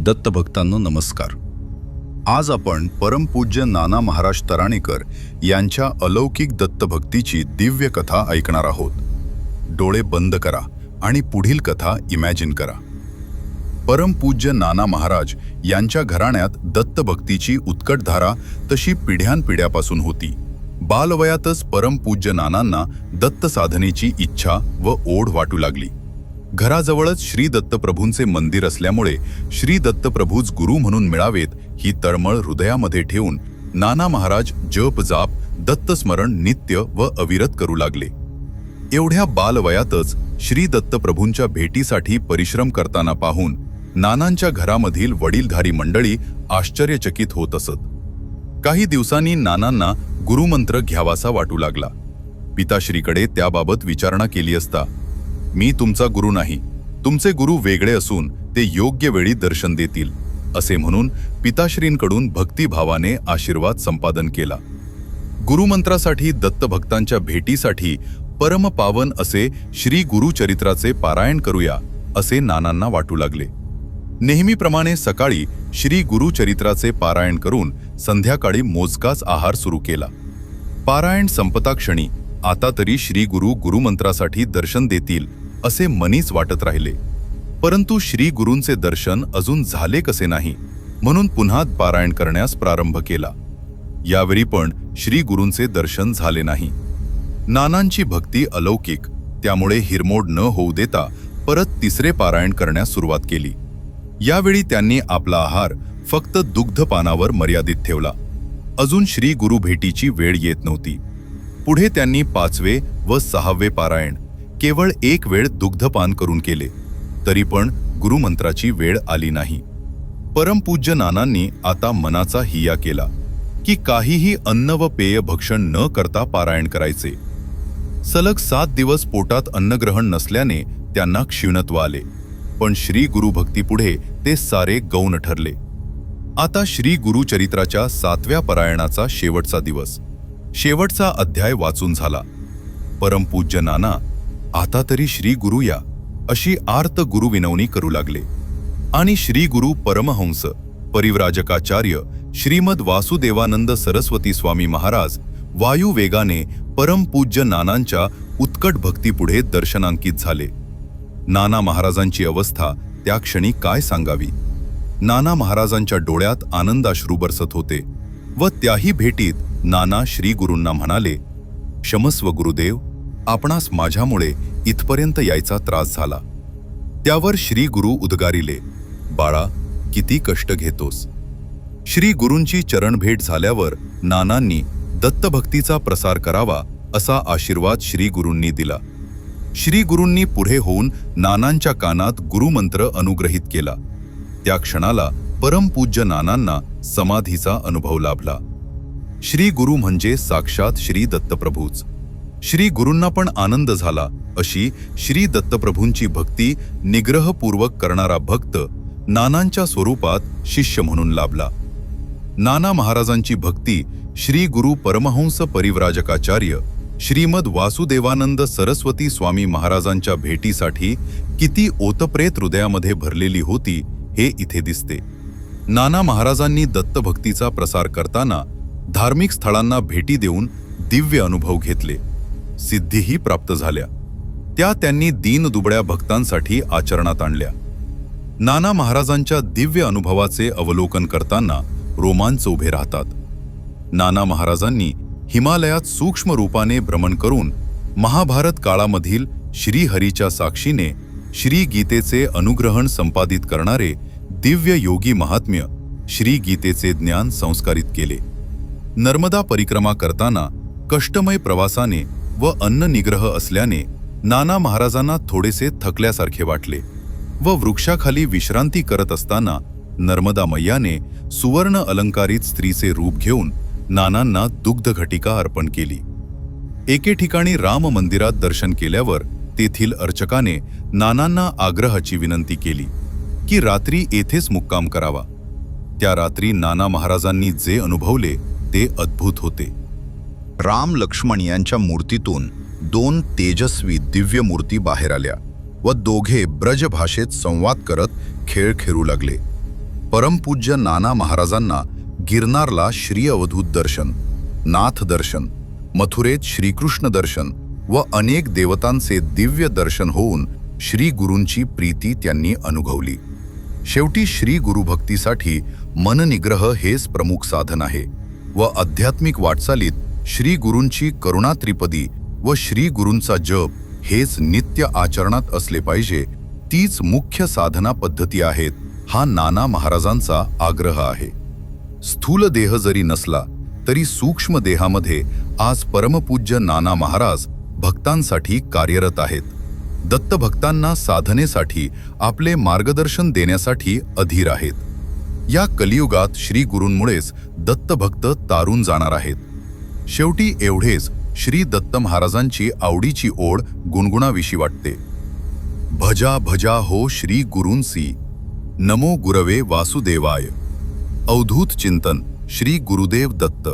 दत्तभक्तांनो नमस्कार. आज आपण परमपूज्य नाना महाराज तराणेकर यांच्या अलौकिक दत्तभक्तीची दिव्य कथा ऐकणार आहोत. डोळे बंद करा आणि पुढील कथा इमॅजिन करा. परमपूज्य नाना महाराज यांच्या घराण्यात दत्तभक्तीची उत्कट धारा तशी पिढ्यानपिढ्यापासून होती. बालवयातच परमपूज्य नानांना दत्त साधनेची इच्छा व ओढ वाटू लागली. घराजवळच श्री दत्तप्रभूंचे मंदिर असल्यामुळे श्री दत्तप्रभूच गुरु म्हणून मिळावेत ही तळमळ हृदयामध्ये ठेवून नाना महाराज जप जाप दत्तस्मरण नित्य व अविरत करू लागले. एवढ्या बालवयातच श्री दत्तप्रभूंच्या भेटीसाठी परिश्रम करताना पाहून नानांच्या घरामधील वडीलधारी मंडळी आश्चर्यचकित होत असत. काही दिवसांनी नानांना गुरुमंत्र घ्यावासा वाटू लागला. पिताश्रीकडे त्याबाबत विचारणा केली असता, मी तुमचा गुरु नाही, तुमचे गुरु वेगळे असून ते योग्य वेळी दर्शन देतील, असे म्हणून पिताश्रींकडून भक्तिभावाने आशीर्वाद संपादन केला. गुरुमंत्रासाठी दत्तभक्तांच्या भेटीसाठी परमपावन असे श्री गुरुचरित्राचे पारायण करूया असे नानांना वाटू लागले. नेहमीप्रमाणे सकाळी श्री गुरुचरित्राचे पारायण करून संध्याकाळी मोजकाच आहार सुरू केला. पारायण संपता क्षणी आता तरी श्री गुरु गुरुमंत्रासाठी दर्शन देतील असे मनीच वाटत राहिले. परंतु श्री गुरूंचे दर्शन अजून झाले कसे नाही, म्हणून पुन्हा पारायण करण्यास प्रारंभ केला. यावेळी पण श्री गुरूंचे दर्शन झाले नाही. नानांची भक्ती अलौकिक, त्यामुळे हिरमोड न होऊ देता परत तिसरे पारायण करण्यास सुरुवात केली. यावेळी त्यांनी आपला आहार फक्त दुग्धपानावर मर्यादित ठेवला. अजून श्री गुरु भेटीची वेळ येत नव्हती. पुढे त्यांनी 5वे व 6वे पारायण केवळ एक वेळ दुग्धपान करून केले, तरी पण गुरुमंत्राची वेळ आली नाही. परमपूज्य नानांनी आता मनाचा हिया केला की काहीही अन्न व पेय भक्षण न करता पारायण करायचे. सलग 7 दिवस पोटात अन्नग्रहण नसल्याने त्यांना क्षीणत्व आले, पण श्री गुरुभक्तीपुढे ते सारे गौण ठरले. आता श्री गुरुचरित्राच्या 7व्या पारायणाचा शेवटचा दिवस, शेवटचा अध्याय वाचून झाला. परमपूज्य नाना आता तरी श्री गुरु या अशी आर्त गुरुविनवणी करू लागले आणि श्री गुरु परमहंस परिव्राजकाचार्य श्रीमद वासुदेवानंद सरस्वती स्वामी महाराज वायुवेगाने परमपूज्य नानांच्या उत्कट भक्तीपुढे दर्शनांकित झाले. नाना महाराजांची अवस्था त्या क्षणी काय सांगावी. नाना महाराजांच्या डोळ्यात आनंदाश्रू बरसत होते व त्याही भेटीत नाना श्री गुरूंना म्हणाले, क्षमस्व गुरुदेव, आपणास माझ्यामुळे इथपर्यंत यायचा त्रास झाला. त्यावर श्री गुरु उद्गारिले, बाळा, किती कष्ट घेतोस. श्री गुरूंची चरणभेट झाल्यावर नानांनी दत्तभक्तीचा प्रसार करावा असा आशीर्वाद श्री गुरूंनी दिला. श्री गुरूंनी पुढे होऊन नानांच्या कानात गुरुमंत्र अनुग्रहित केला. त्या क्षणाला परमपूज्य नानांना समाधीचा अनुभव लाभला. श्री गुरु म्हणजे साक्षात श्री दत्तप्रभूच. श्री गुरूंना पण आनंद झाला. अशी श्री दत्तप्रभूंची भक्ती निग्रहपूर्वक करणारा भक्त नानांच्या स्वरूपात शिष्य म्हणून लाभला. नाना महाराजांची भक्ती श्री गुरु परमहंस परिव्राजकाचार्य श्रीमद वासुदेवानंद सरस्वती स्वामी महाराजांच्या भेटीसाठी किती ओतप्रेत हृदयामध्ये भरलेली होती हे इथे दिसते. नाना महाराजांनी दत्तभक्तीचा प्रसार करताना धार्मिक स्थळांना भेटी देऊन दिव्य अनुभव घेतले, सिद्धीही प्राप्त झाल्या. त्या त्यांनी दीनदुबळ्या भक्तांसाठी आचरणात आणल्या. नाना महाराजांच्या दिव्य अनुभवाचे अवलोकन करताना रोमांच उभे राहतात. नाना महाराजांनी हिमालयात सूक्ष्म रूपाने भ्रमण करून महाभारत काळामधील श्रीहरीच्या साक्षीने श्री गीतेचे अनुग्रहण संपादित करणारे दिव्य योगी महात्म्य श्री गीतेचे ज्ञान संस्कारित केले. नर्मदा परिक्रमा करताना कष्टमय प्रवासाने व अन्न निग्रह असल्याने नाना महाराजांना थोडेसे थकल्यासारखे वाटले व वृक्षाखाली विश्रांती करत असताना नर्मदा मैयाने सुवर्ण अलंकारित स्त्रीचे रूप घेऊन नानांना दुग्धघटिका अर्पण केली. एके ठिकाणी राम मंदिरात दर्शन केल्यावर तेथील अर्चकाने नानांना आग्रहाची विनंती केली की रात्री येथेच मुक्काम करावा. त्या रात्री नाना महाराजांनी जे अनुभवले ते अद्भुत होते. राम लक्ष्मण यांच्या मूर्तीतून 2 तेजस्वी दिव्य मूर्ती बाहेर आल्या व दोघे ब्रज भाषेत संवाद करत खेळ खेळू लागले. परमपूज्य नाना महाराजांना गिरनारला श्री अवधूत दर्शन, नाथ दर्शन, मथुरेत श्रीकृष्ण दर्शन व अनेक देवतांचे दिव्य दर्शन होऊन श्री गुरूंची प्रीती त्यांनी अनुभवली. शेवटी श्री गुरुभक्तीसाठी मननिग्रह हेच प्रमुख साधन आहे व आध्यात्मिक वाटचालीत श्री गुरूंची करुणा त्रिपदी व श्री गुरूंचा जप हेच नित्य आचरणात असले पाहिजे. तीच मुख्य साधना पद्धती आहेत हा नाना महाराजांचा आग्रह आहे. स्थूल देह जरी नसला तरी सूक्ष्म देहामध्ये आज परमपूज्य नाना महाराज भक्तांसाठी कार्यरत आहेत. दत्तभक्तांना साधनेसाठी आपले मार्गदर्शन देण्यासाठी अधीर आहेत. या कलियुगात श्री गुरूंमुळेच दत्तभक्त तारून जाणार आहेत. शेवटी एवढेच श्री दत्त महाराजांची आवडीची ओढ गुणगुणाविषयी वाटते. भजा भजा हो श्री गुरूंसी, नमो गुरवे वासुदेवाय. अवधूत चिंतन श्री गुरुदेव दत्त.